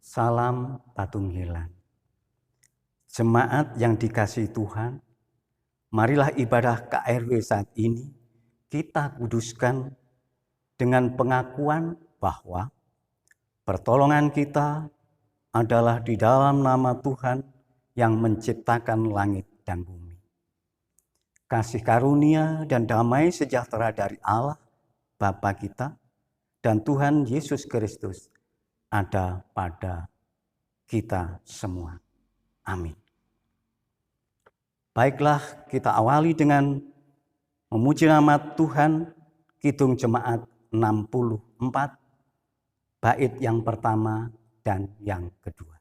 Salam Patunggilan. Jemaat yang dikasihi Tuhan, marilah ibadah KRW saat ini kita kuduskan dengan pengakuan bahwa pertolongan kita adalah di dalam nama Tuhan yang menciptakan langit dan bumi. Kasih karunia dan damai sejahtera dari Allah Bapa kita dan Tuhan Yesus Kristus ada pada kita semua. Amin. Baiklah, kita awali dengan memuji nama Tuhan, Kidung Jemaat 64, bait yang pertama dan yang kedua.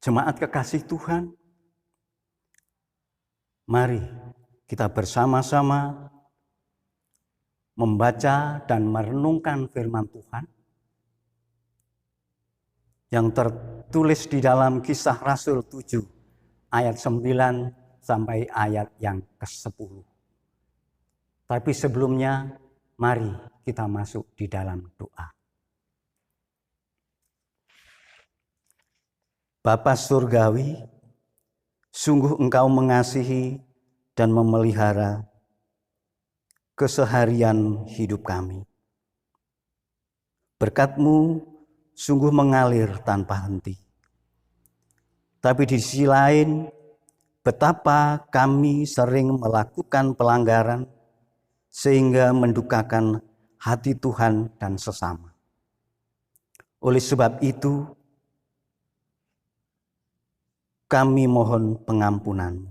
Jemaat kekasih Tuhan, mari kita bersama-sama membaca dan merenungkan firman Tuhan yang tertulis di dalam Kisah Rasul 7 ayat 9 sampai ayat yang ke-10. Tapi sebelumnya mari kita masuk di dalam doa. Bapa Surgawi, sungguh Engkau mengasihi dan memelihara keseharian hidup kami. Berkat-Mu sungguh mengalir tanpa henti. Tapi di sisi lain, betapa kami sering melakukan pelanggaran sehingga mendukakan hati Tuhan dan sesama. Oleh sebab itu, kami mohon pengampunan.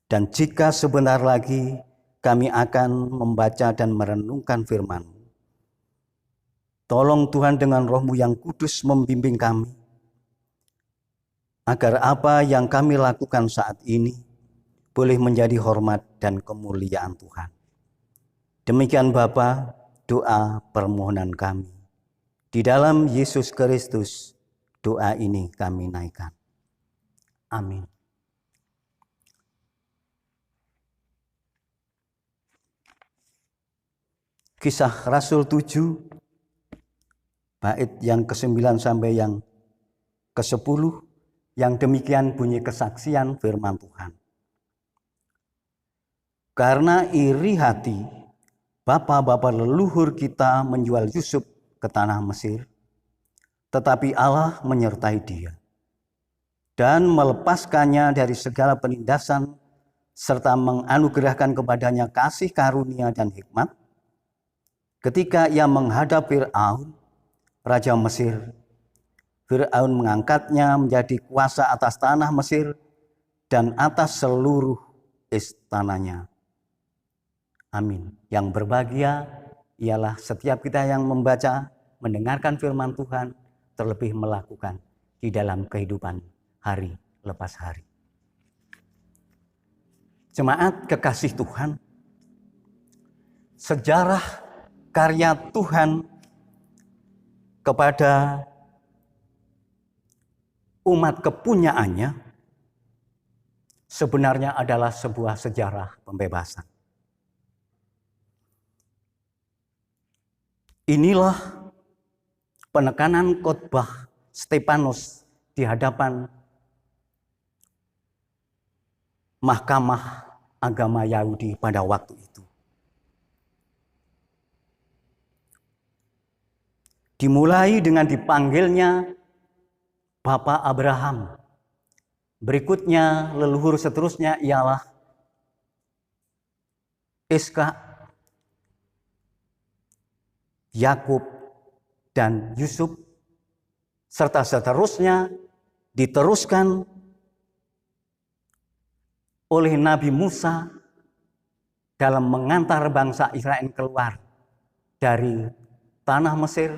Dan jika sebentar lagi kami akan membaca dan merenungkan firman-Mu, tolong Tuhan dengan Roh-Mu yang kudus membimbing kami, agar apa yang kami lakukan saat ini boleh menjadi hormat dan kemuliaan Tuhan. Demikian Bapa, doa permohonan kami. Di dalam Yesus Kristus doa ini kami naikkan. Amin. Kisah Rasul 7, bait yang ke-9 sampai yang ke-10, yang demikian bunyi kesaksian firman Tuhan. Karena iri hati, bapa-bapa leluhur kita menjual Yusuf ke tanah Mesir, tetapi Allah menyertai dia dan melepaskannya dari segala penindasan serta menganugerahkan kepadanya kasih karunia dan hikmat ketika ia menghadap Fir'aun, raja Mesir. Fir'aun mengangkatnya menjadi kuasa atas tanah Mesir dan atas seluruh istananya. Amin. Yang berbahagia ialah setiap kita yang membaca, mendengarkan firman Tuhan, terlebih melakukan di dalam kehidupan hari lepas hari. Jemaat kekasih Tuhan, sejarah karya Tuhan kepada umat kepunyaannya sebenarnya adalah sebuah sejarah pembebasan. Inilah penekanan khotbah Stefanus di hadapan Mahkamah Agama Yahudi pada waktu itu. Dimulai dengan dipanggilnya Bapak Abraham. Berikutnya leluhur seterusnya ialah Ishak, Yakub, dan Yusuf, serta seterusnya diteruskan oleh Nabi Musa dalam mengantar bangsa Israel keluar dari tanah Mesir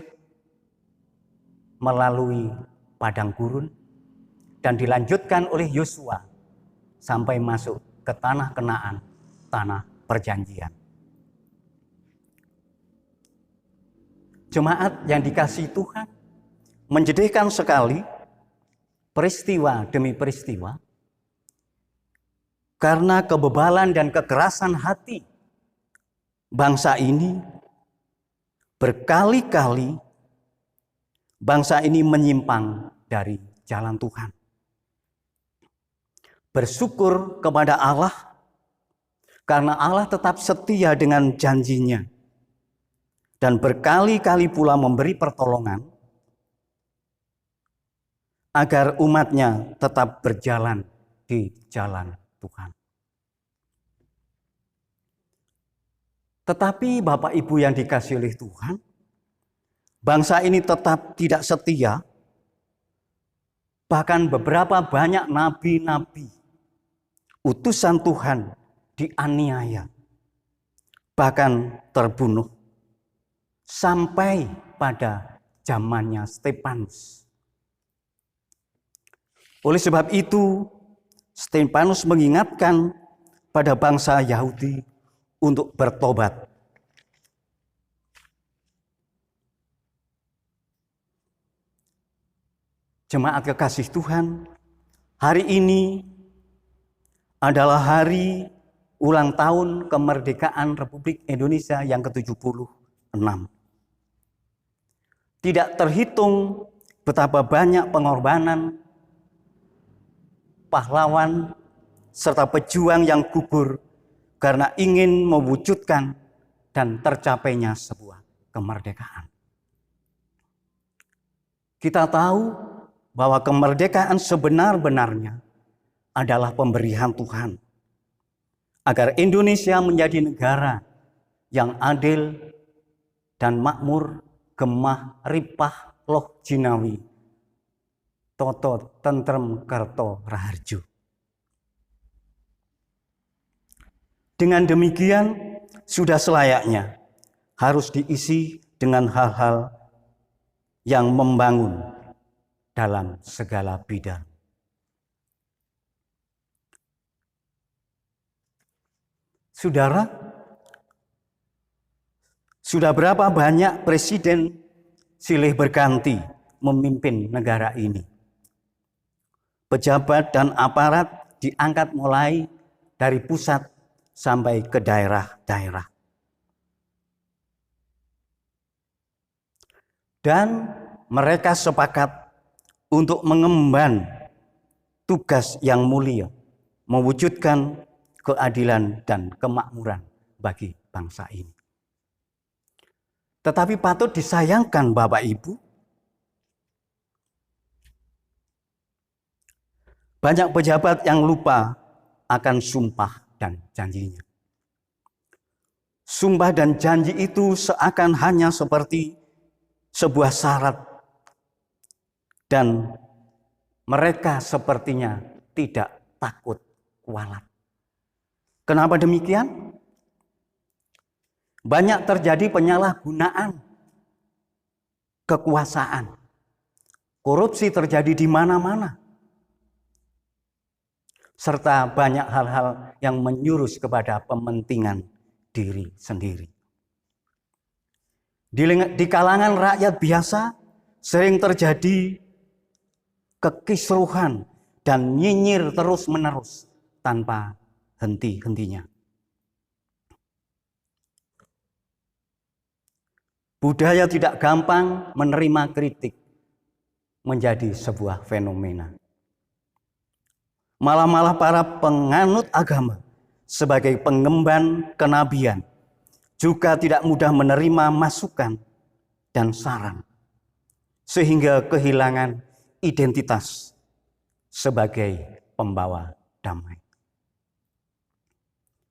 melalui padang gurun dan dilanjutkan oleh Yosua sampai masuk ke tanah Kanaan, tanah perjanjian. Jemaat yang dikasihi Tuhan, menjadikan sekali peristiwa demi peristiwa karena kebebalan dan kekerasan hati bangsa ini. Berkali-kali bangsa ini menyimpang dari jalan Tuhan. Bersyukur kepada Allah karena Allah tetap setia dengan janjinya dan berkali-kali pula memberi pertolongan agar umatnya tetap berjalan di jalan Tuhan. Tetapi Bapak Ibu yang dikasihi oleh Tuhan, bangsa ini tetap tidak setia. Bahkan beberapa banyak nabi-nabi, utusan Tuhan dianiaya, bahkan terbunuh. Sampai pada zamannya Stefanus. Oleh sebab itu, Stefanus mengingatkan pada bangsa Yahudi untuk bertobat. Jemaat kekasih Tuhan, hari ini adalah hari ulang tahun kemerdekaan Republik Indonesia yang ke-76. Tidak terhitung betapa banyak pengorbanan pahlawan serta pejuang yang gugur karena ingin mewujudkan dan tercapainya sebuah kemerdekaan. Kita tahu bahwa kemerdekaan sebenar-benarnya adalah pemberian Tuhan agar Indonesia menjadi negara yang adil dan makmur, gemah ripah loh jinawi, toto tentrem kerto raharjo. Dengan demikian sudah selayaknya harus diisi dengan hal-hal yang membangun dalam segala bidang. Saudara, sudah berapa banyak presiden silih berganti memimpin negara ini. Pejabat dan aparat diangkat mulai dari pusat sampai ke daerah-daerah. Dan mereka sepakat untuk mengemban tugas yang mulia, mewujudkan keadilan dan kemakmuran bagi bangsa ini. Tetapi patut disayangkan Bapak Ibu, banyak pejabat yang lupa akan sumpah dan janjinya. Sumpah dan janji itu seakan hanya seperti sebuah syarat, dan mereka sepertinya tidak takut kualat. Kenapa demikian? Banyak terjadi penyalahgunaan kekuasaan. Korupsi terjadi di mana-mana. Serta banyak hal-hal yang menjurus kepada kepentingan diri sendiri. Di kalangan rakyat biasa sering terjadi kekisruhan dan nyinyir terus-menerus tanpa henti-hentinya. Budaya tidak gampang menerima kritik menjadi sebuah fenomena. Malah para penganut agama sebagai pengemban kenabian juga tidak mudah menerima masukan dan saran, sehingga kehilangan identitas sebagai pembawa damai.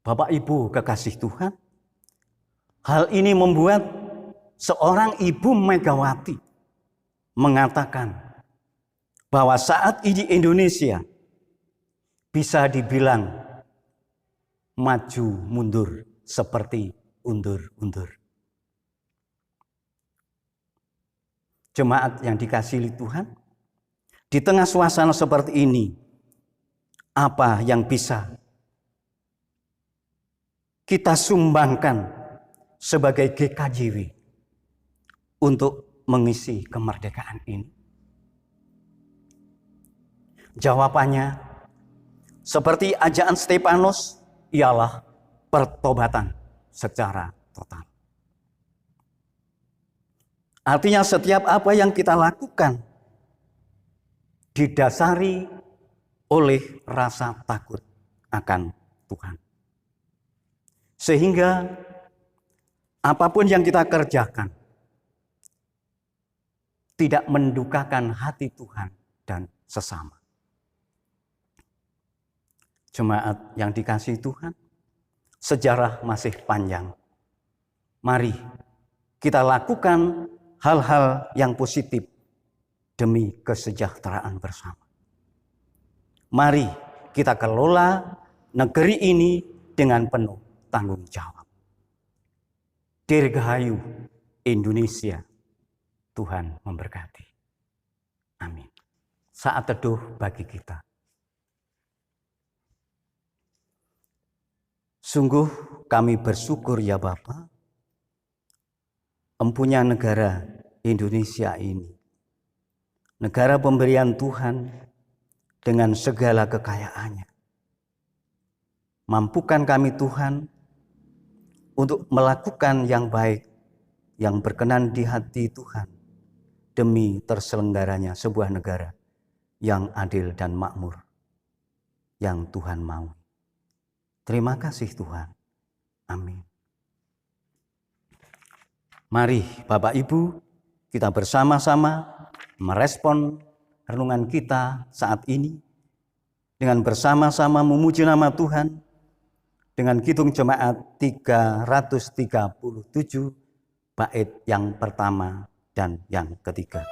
Bapak Ibu kekasih Tuhan, hal ini membuat seorang Ibu Megawati mengatakan bahwa saat ini Indonesia bisa dibilang maju mundur seperti undur-undur. Jemaat yang dikasihi Tuhan, di tengah suasana seperti ini, apa yang bisa kita sumbangkan sebagai GKJW untuk mengisi kemerdekaan ini? Jawabannya, seperti ajakan Stefanus, ialah pertobatan secara total. Artinya setiap apa yang kita lakukan didasari oleh rasa takut akan Tuhan. Sehingga apapun yang kita kerjakan tidak mendukakan hati Tuhan dan sesama. Jemaat yang dikasihi Tuhan, sejarah masih panjang. Mari kita lakukan hal-hal yang positif demi kesejahteraan bersama. Mari kita kelola negeri ini dengan penuh tanggung jawab. Dirgahayu Indonesia, Tuhan memberkati. Amin. Saat teduh bagi kita. Sungguh kami bersyukur ya Bapa, empunya negara Indonesia ini, negara pemberian Tuhan dengan segala kekayaannya. Mampukan kami Tuhan untuk melakukan yang baik, yang berkenan di hati Tuhan, demi terselenggaranya sebuah negara yang adil dan makmur, yang Tuhan mau. Terima kasih Tuhan. Amin. Mari Bapak Ibu, kita bersama-sama merespon renungan kita saat ini dengan bersama-sama memuji nama Tuhan dengan kidung jemaat 337 bait yang pertama dan yang ketiga.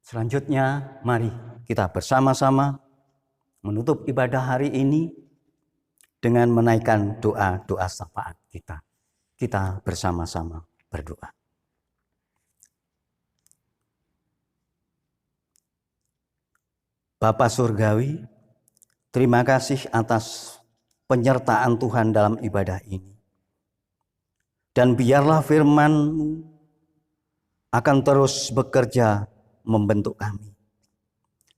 Selanjutnya, mari kita bersama-sama menutup ibadah hari ini dengan menaikkan doa-doa syafaat kita. Kita bersama-sama berdoa. Bapa Surgawi, terima kasih atas penyertaan Tuhan dalam ibadah ini. Dan biarlah firman-Mu akan terus bekerja membentuk kami,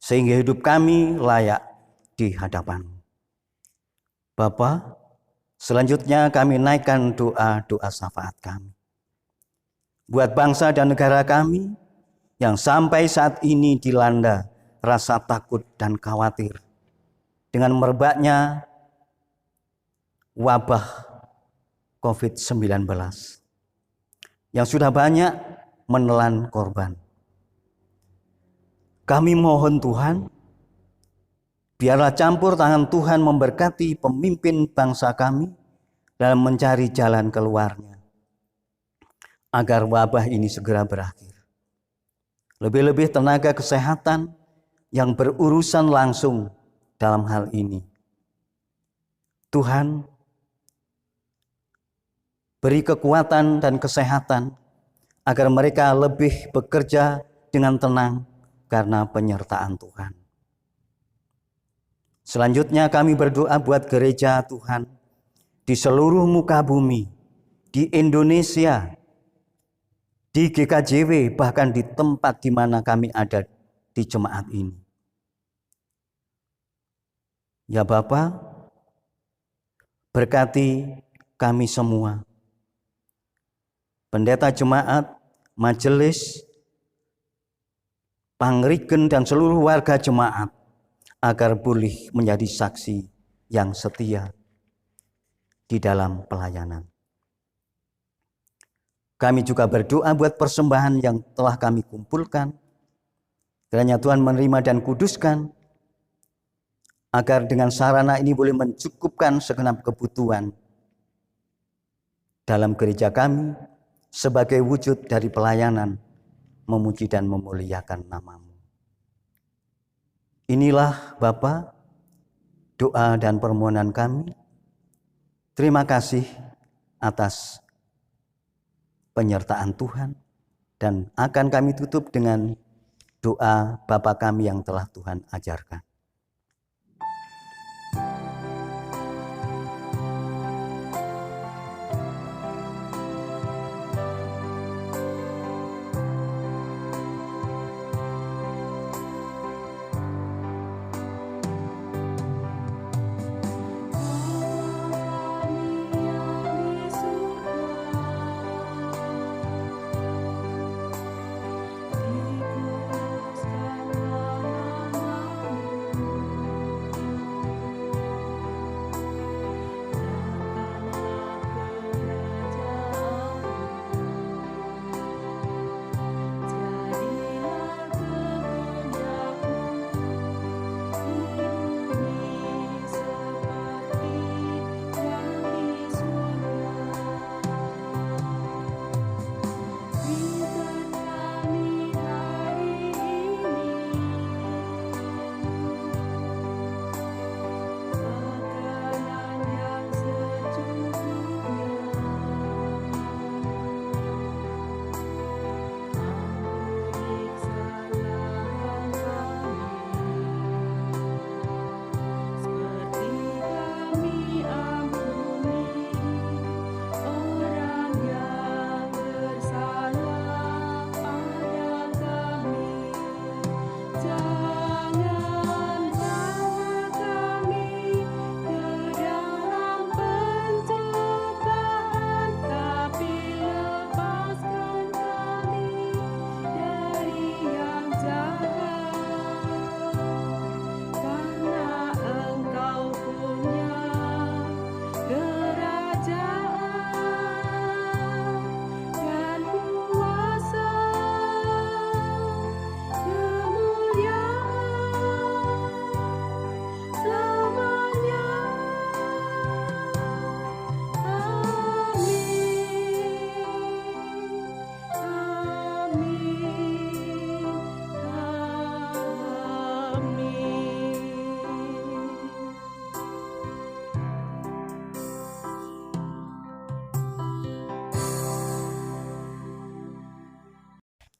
sehingga hidup kami layak di hadapan-Mu. Bapa, selanjutnya kami naikkan doa-doa syafaat kami. Buat bangsa dan negara kami yang sampai saat ini dilanda rasa takut dan khawatir dengan merebaknya wabah COVID-19 yang sudah banyak menelan korban. Kami mohon Tuhan, biarlah campur tangan Tuhan memberkati pemimpin bangsa kami dalam mencari jalan keluarnya, agar wabah ini segera berakhir. Lebih-lebih tenaga kesehatan yang berurusan langsung dalam hal ini. Tuhan, beri kekuatan dan kesehatan agar mereka lebih bekerja dengan tenang karena penyertaan Tuhan. Selanjutnya kami berdoa buat gereja Tuhan di seluruh muka bumi, di Indonesia, di GKJW, bahkan di tempat di mana kami ada di jemaat ini. Ya Bapa, berkati kami semua, pendeta jemaat, majelis, pangrigen dan seluruh warga jemaat, agar boleh menjadi saksi yang setia di dalam pelayanan. Kami juga berdoa buat persembahan yang telah kami kumpulkan, kiranya Tuhan menerima dan kuduskan, agar dengan sarana ini boleh mencukupkan segenap kebutuhan dalam gereja kami sebagai wujud dari pelayanan memuji dan memuliakan nama-Mu. Inilah Bapa, doa dan permohonan kami. Terima kasih atas penyertaan Tuhan, dan akan kami tutup dengan doa Bapa kami yang telah Tuhan ajarkan.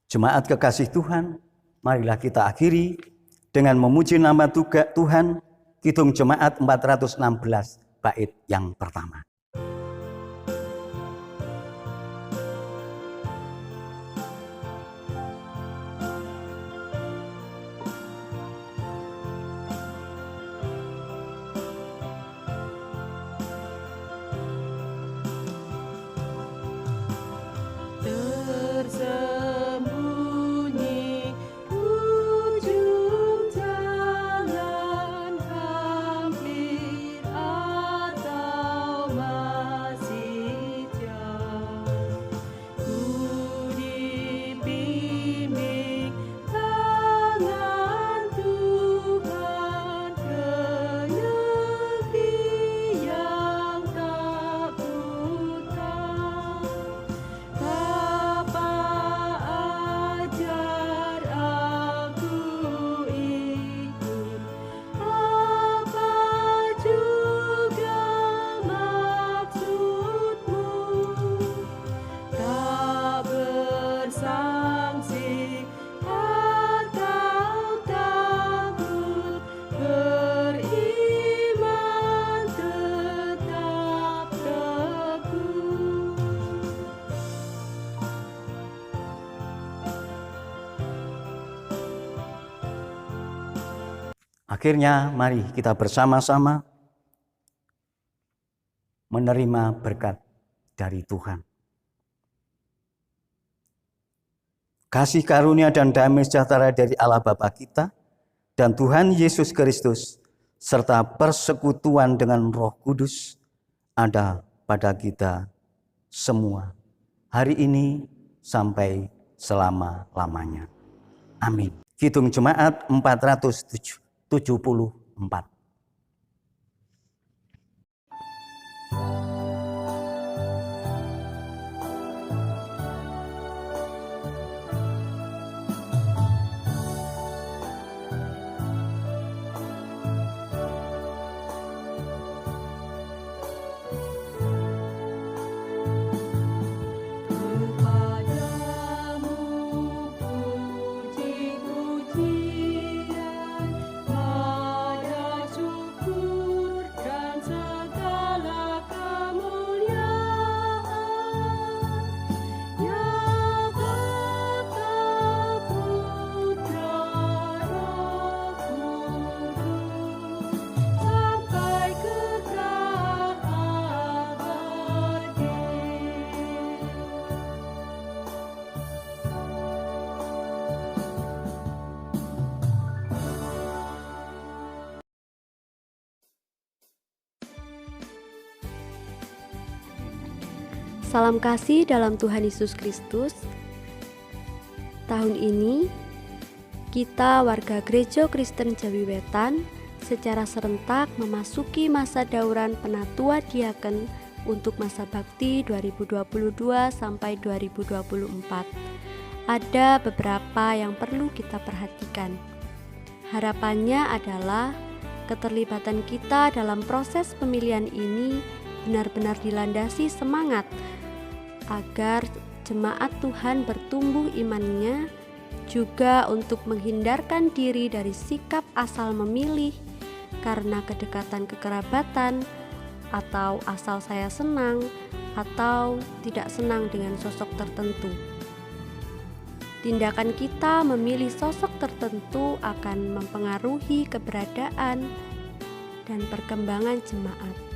Jemaat kekasih Tuhan, marilah kita akhiri dengan memuji nama Tuhan, Kidung Jemaat 416 bait yang pertama. Akhirnya mari kita bersama-sama menerima berkat dari Tuhan. Kasih karunia dan damai sejahtera dari Allah Bapa kita dan Tuhan Yesus Kristus serta persekutuan dengan Roh Kudus ada pada kita semua hari ini sampai selama-lamanya. Amin. Kidung Jemaat 474. Salam kasih dalam Tuhan Yesus Kristus. Tahun ini, kita warga Gereja Kristen Jawi Wetan secara serentak memasuki masa dauran penatua diaken untuk masa bakti 2022 sampai 2024. Ada beberapa yang perlu kita perhatikan. Harapannya adalah keterlibatan kita dalam proses pemilihan ini benar-benar dilandasi semangat agar jemaat Tuhan bertumbuh imannya, juga untuk menghindarkan diri dari sikap asal memilih karena kedekatan kekerabatan, atau asal saya senang atau tidak senang dengan sosok tertentu. Tindakan kita memilih sosok tertentu akan mempengaruhi keberadaan dan perkembangan jemaat.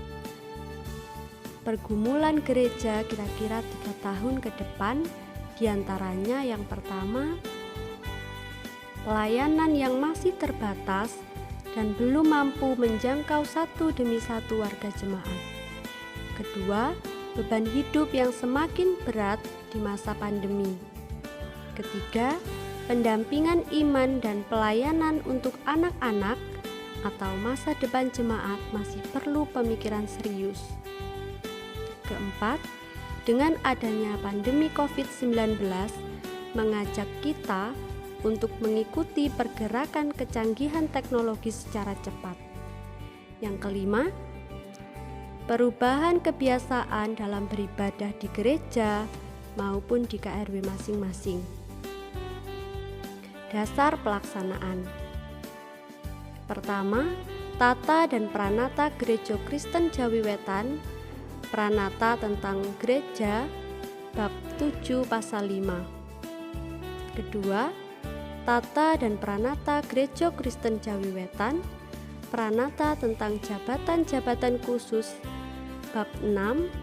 Pergumulan gereja kira-kira 3 tahun ke depan, diantaranya yang pertama, pelayanan yang masih terbatas dan belum mampu menjangkau satu demi satu warga jemaat. Kedua, beban hidup yang semakin berat di masa pandemi. Ketiga, pendampingan iman dan pelayanan untuk anak-anak atau masa depan jemaat masih perlu pemikiran serius. Keempat, dengan adanya pandemi COVID-19 mengajak kita untuk mengikuti pergerakan kecanggihan teknologi secara cepat. Yang kelima, perubahan kebiasaan dalam beribadah di gereja maupun di KRW masing-masing. dasar pelaksanaan. Pertama, tata dan pranata Gereja Kristen Jawi Wetan, pranata tentang gereja, bab 7 pasal 5. Kedua, tata dan pranata Gereja Kristen Jawi Wetan, pranata tentang jabatan-jabatan khusus, bab 6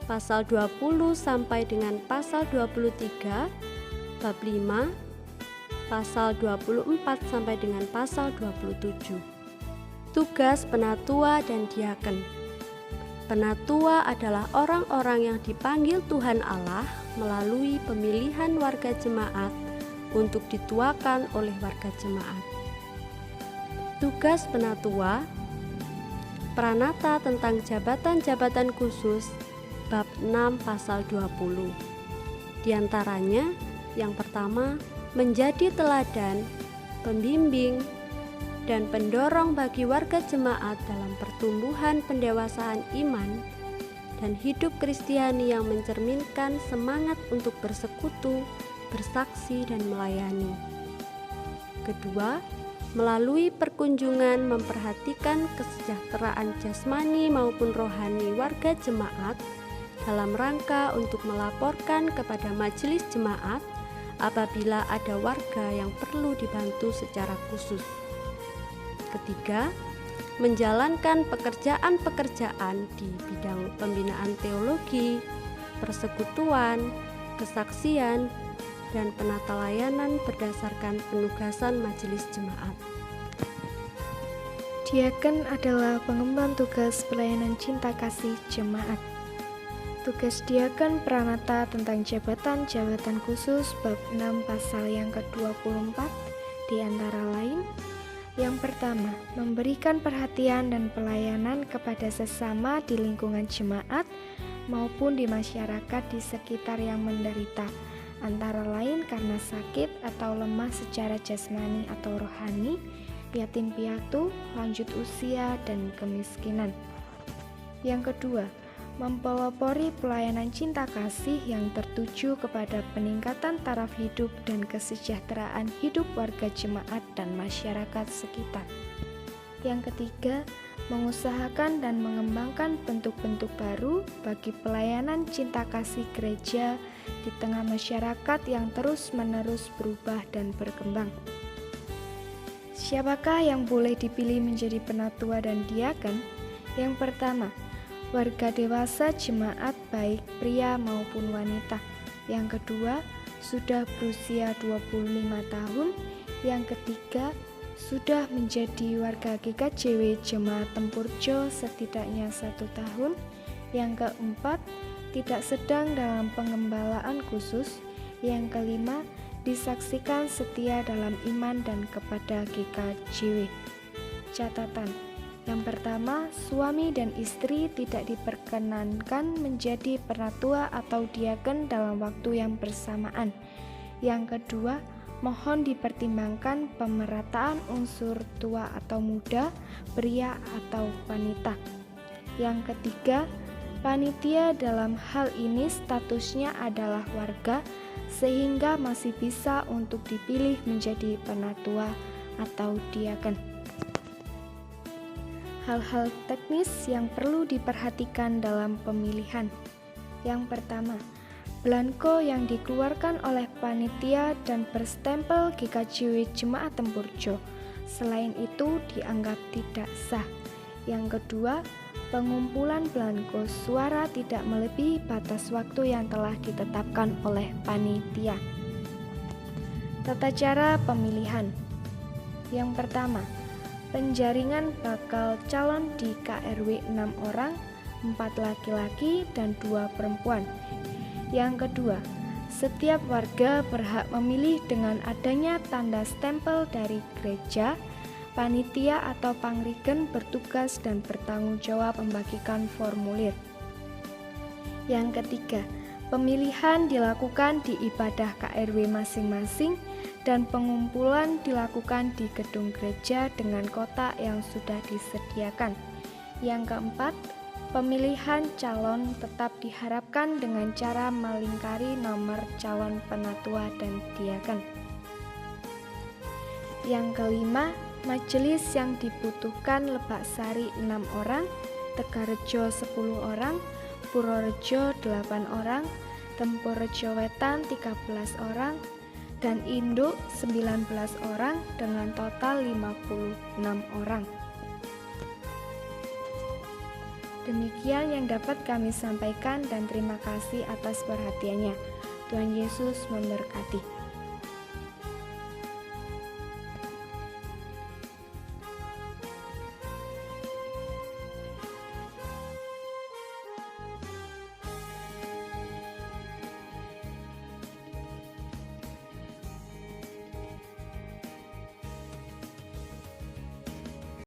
pasal 20 sampai dengan pasal 23, bab 5 pasal 24 sampai dengan pasal 27. Tugas penatua dan diaken. Penatua adalah orang-orang yang dipanggil Tuhan Allah melalui pemilihan warga jemaat untuk dituakan oleh warga jemaat. Tugas penatua, pranata tentang jabatan-jabatan khusus, bab 6 pasal 20. Di antaranya, yang pertama, menjadi teladan, pembimbing, dan pendorong bagi warga jemaat dalam pertumbuhan pendewasaan iman dan hidup Kristiani yang mencerminkan semangat untuk bersekutu, bersaksi, dan melayani. Kedua, melalui perkunjungan memperhatikan kesejahteraan jasmani maupun rohani warga jemaat dalam rangka untuk melaporkan kepada majelis jemaat apabila ada warga yang perlu dibantu secara khusus. Ketiga, menjalankan pekerjaan-pekerjaan di bidang pembinaan teologi, persekutuan, kesaksian, dan penata layanan berdasarkan penugasan majelis jemaat. Diaken adalah pengemban tugas pelayanan cinta kasih jemaat. Tugas diaken pranata tentang jabatan-jabatan khusus bab 6 pasal yang ke-24 di antara lain. Yang pertama, memberikan perhatian dan pelayanan kepada sesama di lingkungan jemaat maupun di masyarakat di sekitar yang menderita, antara lain karena sakit atau lemah secara jasmani atau rohani, yatim piatu, lanjut usia, dan kemiskinan. Yang kedua, mempelopori pelayanan cinta kasih yang tertuju kepada peningkatan taraf hidup dan kesejahteraan hidup warga jemaat dan masyarakat sekitar. Yang ketiga, mengusahakan dan mengembangkan bentuk-bentuk baru bagi pelayanan cinta kasih gereja di tengah masyarakat yang terus-menerus berubah dan berkembang. Siapakah yang boleh dipilih menjadi penatua dan diaken? Yang pertama, warga dewasa jemaat baik pria maupun wanita. Yang kedua, sudah berusia 25 tahun. Yang ketiga, sudah menjadi warga GKJW Jemaat Tempurjo setidaknya 1 tahun. Yang keempat, tidak sedang dalam pengembalaan khusus. Yang kelima, disaksikan setia dalam iman dan kepada GKJW. Catatan: yang pertama, suami dan istri tidak diperkenankan menjadi penatua atau diaken dalam waktu yang bersamaan. Yang kedua, mohon dipertimbangkan pemerataan unsur tua atau muda, pria atau wanita. Yang ketiga, panitia dalam hal ini statusnya adalah warga, sehingga masih bisa untuk dipilih menjadi penatua atau diaken. Hal-hal teknis yang perlu diperhatikan dalam pemilihan. Yang pertama, blanko yang dikeluarkan oleh panitia dan berstempel GKJW Jemaat Tempurjo. Selain itu dianggap tidak sah. Yang kedua, pengumpulan blanko suara tidak melebihi batas waktu yang telah ditetapkan oleh panitia. Tata cara pemilihan. Yang pertama, penjaringan bakal calon di KRW 6 orang, 4 laki-laki dan 2 perempuan. Yang kedua, setiap warga berhak memilih dengan adanya tanda stempel dari gereja. Panitia atau pangrigen bertugas dan bertanggung jawab membagikan formulir. Yang ketiga, pemilihan dilakukan di ibadah KRW masing-masing dan pengumpulan dilakukan di gedung gereja dengan kotak yang sudah disediakan. Yang keempat, pemilihan calon tetap diharapkan dengan cara melingkari nomor calon penatua dan diaken. Yang kelima, majelis yang dibutuhkan Lebak Sari 6 orang, Tegarejo 10 orang, Purworejo 8 orang, Tempurrejo Wetan 13 orang, dan Induk 19 orang dengan total 56 orang. Demikian yang dapat kami sampaikan dan terima kasih atas perhatiannya. Tuhan Yesus memberkati.